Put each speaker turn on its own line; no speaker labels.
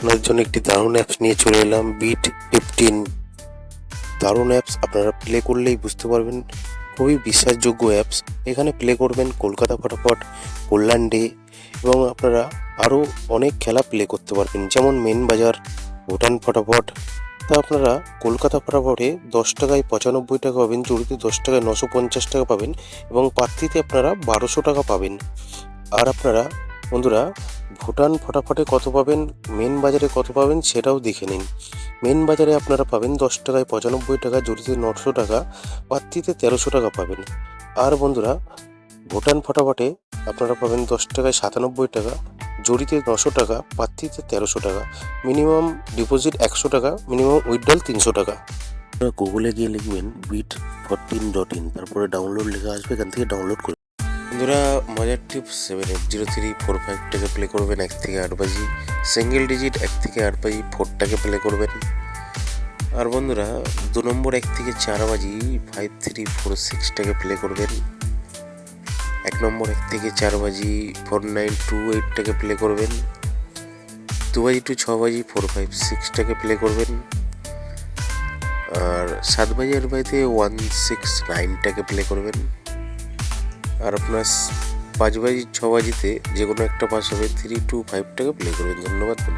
আপনাদের জন্য একটি দারুণ অ্যাপস নিয়ে চলে এলাম, বিট 15। দারুণ অ্যাপস, আপনারা প্লে করলেই বুঝতে পারবেন, খুবই বিশ্বাসযোগ্য অ্যাপস। এখানে প্লে করবেন কলকাতা ফটাফট, কল্যাণ ডে এবং আপনারা আরও অনেক খেলা প্লে করতে পারবেন, যেমন মেন বাজার, ভুটান ফটাফট। তা আপনারা কলকাতা ফটাফটে 10 টাকায় 95 টাকা পাবেন, জড়িতে 10 টাকায় 950 টাকা পাবেন এবং প্রার্থীতে আপনারা 1200 টাকা পাবেন। আর আপনারা বন্ধুরা ভুটান ফটাফটে কত পাবেন, মেন বাজারে কত পাবেন সেটাও দেখে নিন। মেন বাজারে আপনারা পাবেন 10 টাকায় 95 টাকা, জড়িতে 900 টাকা, প্রার্থীতে 1300 টাকা পাবেন। আর বন্ধুরা ভুটান ফটাফটে আপনারা পাবেন 10 টাকায় 97 টাকা, জড়িতে 900 টাকা, প্রার্থীতে 1300 টাকা। মিনিমাম ডিপোজিট 100 টাকা, মিনিমাম উইথড্রল 300 টাকা। আপনারা গুগলে গিয়ে লিখবেন bit14.in, তারপরে ডাউনলোড লেখা আসবে, এখান থেকে ডাউনলোড করে। বন্ধুরা মজার টিপস 780345 টাকা প্লে করবেন 1 থেকে 8 বাজি, সিঙ্গেল ডিজিট 1 থেকে 8 বাজি 4টাকে প্লে করবেন। আর বন্ধুরা 2 নম্বর 1 থেকে 4 বাজি 5346টাকে প্লে করবেন। 1 নম্বর 1 থেকে 4 বাজি 4928টাকে প্লে করবেন। 2 বাজি টু 6 বাজি 456টাকে প্লে করবেন। আর 7 বাজি 8 বাজিতে 169টাকে প্লে করবেন। আর আপনার 5 বাজি 6 বাজিতে যে কোনো একটা পাস হবে 325টাকে প্লে করবেন। ধন্যবাদ বন্ধু।